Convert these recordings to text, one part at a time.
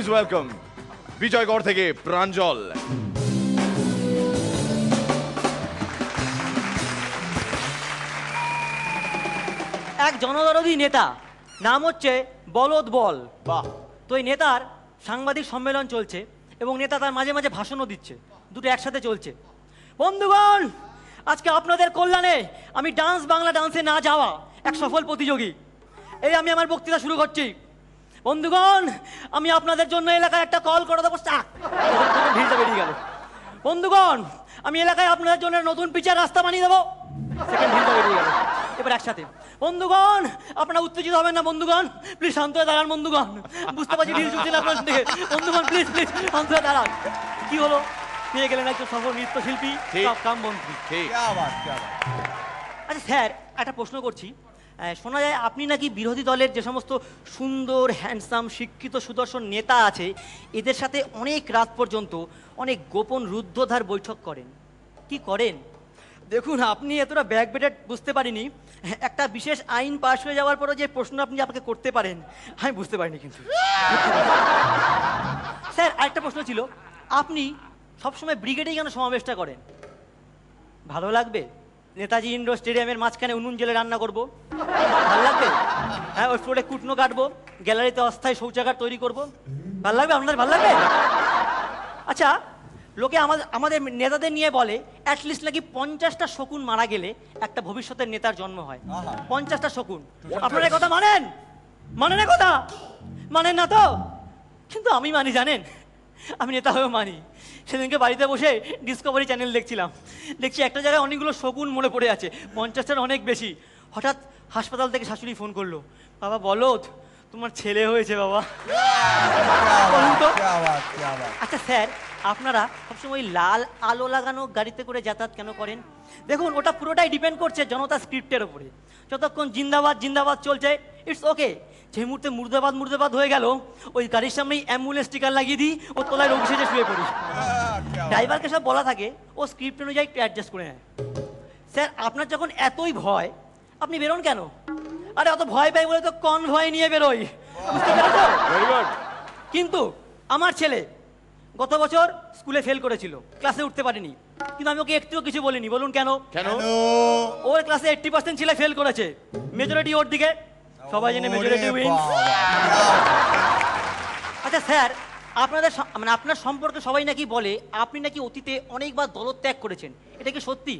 Please welcome Bijaygarh থেকে প্রাঞ্জল। এক জনদরদী নেতা, নাম হচ্ছে বলদ বল। বাহ। তো এই নেতার সাংবাদিক সম্মেলন চলছে এবং নেতা তার মাঝে মাঝে ভাষণও দিচ্ছে, দুটো একসাথে চলছে। বন্ধুগণ, আজকে আপনাদের কল্যাণে আমি ডান্স বাংলা ডান্সে না যাওয়া এক সফল প্রতিযোগী, এই আমি আমার বক্তৃতা শুরু করছি। বন্ধুগণ, আমি আপনাদের জন্য এলাকায় একটা কল করে দেবো। ভিড়টা বেরিয়ে গেল। বন্ধুগণ, আমি এলাকায় আপনাদের জন্য নতুন পিচের রাস্তা বানিয়ে দেবো। সেকেন্ড ভিড়টা বেরিয়ে গেল। এবার একসাথে, বন্ধুগণ আপনারা উত্তেজিত হবেন না, বন্ধুগণ প্লিজ শান্ত হয়ে দাঁড়ান। বন্ধুগণ, বুঝতে পারছি ঢিল ছুটছেন আপনার দিকে। বন্ধুগণ প্লিজ প্লিজ শান্ত হয়ে দাঁড়ান। কি হলো, পেয়ে গেলেন একজন সফল নৃত্যশিল্পী, কাম মন্ত্রী। আচ্ছা স্যার, একটা প্রশ্ন করছি। শোনা যায় আপনি নাকি বিরোধী দলের যে সমস্ত সুন্দর হ্যান্ডসাম শিক্ষিত সুদর্শন নেতা আছে এদের সাথে অনেক রাত পর্যন্ত অনেক গোপন রুদ্ধধার বৈঠক করেন। কি করেন? দেখুন, আপনি এতটা ব্যাক বেটেড বুঝতে পারিনি। একটা বিশেষ আইন পাশ হয়ে যাওয়ার পরে যে প্রশ্ন আপনি আপনাকে করতে পারেন আমি বুঝতে পারিনি। কিন্তু স্যার আরেকটা প্রশ্ন ছিল, আপনি সবসময় ব্রিগেডেই কেন সমাবেশটা করেন? ভালো লাগবে? নেতাজি ইন্ডোর স্টেডিয়ামের মাঝখানে উনুন জেলে রান্না করবো, ভালো লাগবে? হ্যাঁ, ওই ফ্লোরে কুটনো কাটবো, গ্যালারিতে অস্থায়ী শৌচাগার তৈরি করবো, ভালো লাগবে আপনাদের? ভালো লাগবে? আচ্ছা, লোকে আমাদের নেতাদের নিয়ে বলে অ্যাটলিস্ট নাকি 50টা শকুন মারা গেলে একটা ভবিষ্যতের নেতার জন্ম হয়। 50টা শকুন। আপনারা কথা মানেন? মানেন না? কথা মানেন না তো? কিন্তু আমি মানি, জানেন, আমি নেতা হয়েও মানি। সেদিনকে বাড়িতে বসে ডিসকভারি চ্যানেল দেখছিলাম, দেখছি একটা জায়গায় অনেকগুলো শকুন মরে পড়ে আছে, 50টার অনেক বেশি। হঠাৎ হাসপাতাল থেকে শাশুড়ি ফোন করলো, বাবা বলদ তোমার ছেলে হয়েছে বাবা। বলুন তো। আচ্ছা স্যার, আপনারা সবসময় লাল আলো লাগানো গাড়িতে করে যাতায়াত কেন করেন? দেখুন, ওটা পুরোটাই ডিপেন্ড করছে জনতা স্ক্রিপ্টের ওপরে। যতক্ষণ জিন্দাবাদ জিন্দাবাদ চলছে ইটস ওকে। যে মুহূর্তে মুর্দাবাদ মুর্দাবাদ হয়ে গেল, ওই গাড়ির সামনেই অ্যাম্বুলেন্স স্টিকার লাগিয়ে দিই, ও তলায় রোগী সেজে শুয়ে পড়ি। ড্রাইভারকে সব বলা থাকে, ও স্ক্রিপ্ট অনুযায়ী একটু অ্যাডজাস্ট করে নেয়। স্যার, আপনার যখন এতই ভয়, আপনি বেরোন কেন? আরে অত ভয় পাই বলে তো কনভয় নিয়ে বেরোই, বুঝতে পেরেছো? Very good. কিন্তু আমার ছেলে গত বছর স্কুলে ফেল করেছিল, ক্লাসে উঠতে পারেনি, কিন্তু আমি ওকে একটুও কিছু বলিনি। বলুন কেন? কেন? ওর ক্লাসে 80% ছেলে ফেল করেছে, মেজরিটি ওর দিকে। সবাই জানে মেজরিটি উইন্স। আচ্ছা স্যার, আপনার সম্পর্কে সবাই নাকি বলে আপনি নাকি অতীতে অনেকবার দলত্যাগ করেছেন, এটা কি সত্যি?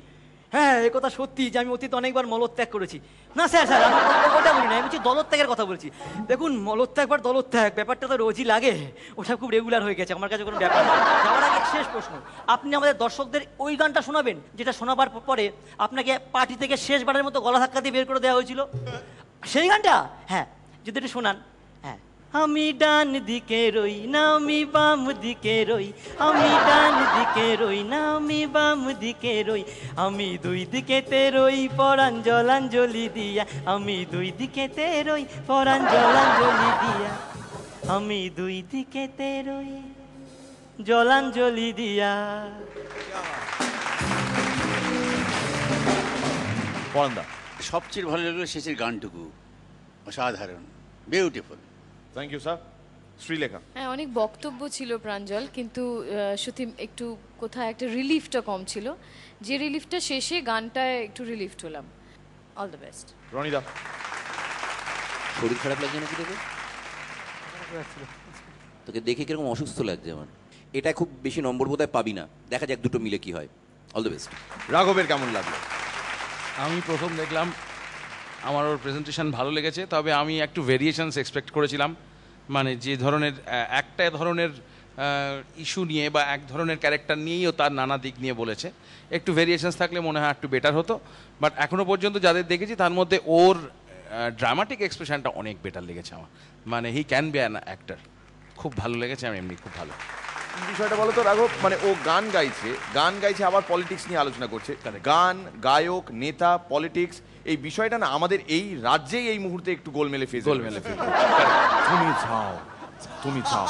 হ্যাঁ, এ কথা সত্যি যে আমি অতীতে অনেকবার মলত্যাগ করেছি। না স্যার, আমি ওটা বলি না, আমি বলছি দলত্যাগের কথা বলছি। দেখুন, মলত্যাগ বা দলত্যাগ ব্যাপারটা তো রোজই লাগে, ওটা খুব রেগুলার হয়ে গেছে আমার কাছে কোনো ব্যাপার না। যাওয়ার আগে শেষ প্রশ্ন, আপনি আমাদের দর্শকদের ওই গানটা শোনাবেন যেটা শোনাবার পরে আপনাকে পার্টি থেকে শেষবারের মতো গলা ধাক্কা দিয়ে বের করে দেওয়া হয়েছিল, সেই গানটা? হ্যাঁ, যদি একটু শোনান। হ্যাঁ, আমি ডান দিকে রই না আমি বাম দিকে রই, আমি ডান দিকে রই না আমি বাম দিকে রই, আমি দুই দিকেতে রই পরাণ জলাঞ্জলি দিয়া, আমি দুই দিকেতে রই পরাণ জলাঞ্জলি দিয়া, আমি দুই দিকেতে রই জলাঞ্জলি দিয়া। পরান্দা, সবচেয়ে ভালো লাগলো শেষের গানটুকু, অসাধারণ, beautiful. Thank you sir. Srilekha. হ্যাঁ, অনেক বক্তব্য ছিল প্রাঞ্জল, কিন্তু সত্যি একটু কোথায় একটা রিলিফটা কম ছিল, যে রিলিফটা শেষে গানটায় একটু রিলিফড হলাম। All the best. রনিদা। শরীর খারাপ লাগছে নাকি তোকে? তোকে দেখে কিরকম অসুস্থ লাগছে আমার। এটা খুব বেশি নম্বর বোধহয় পাবি না, দেখা যাক দুটো মিলে কি হয়। All the best. রাঘবের কেমন লাগলো? আমি প্রথম দেখলাম, আমার ওর প্রেজেন্টেশন ভালো লেগেছে, তবে আমি একটু ভেরিয়েশনস এক্সপেক্ট করেছিলাম। মানে যে ধরনের একটা ধরনের ইস্যু নিয়ে বা এক ধরনের ক্যারেক্টার নিয়েই ও তার নানা দিক নিয়ে বলেছে, একটু ভেরিয়েশনস থাকলে মনে হয় একটু বেটার হতো। বাট এখনও পর্যন্ত যাদের দেখেছি তার মধ্যে ওর ড্রামাটিক এক্সপ্রেশনটা অনেক বেটার লেগেছে আমার। মানে he can be an actor. খুব ভালো লেগেছে আমার, এমনি খুব ভালো। বিষয়টা বলো তো রাঘব, মানে ও গান গাইছে আবার পলিটিক্স নিয়ে আলোচনা করছে। গান, গায়ক, নেতা, পলিটিক্স, এই বিষয়টা না আমাদের এই রাজ্যেই এই মুহূর্তে একটু গোলমেলে ফেজে। গোলমেলে ফেজে। তুমি চাও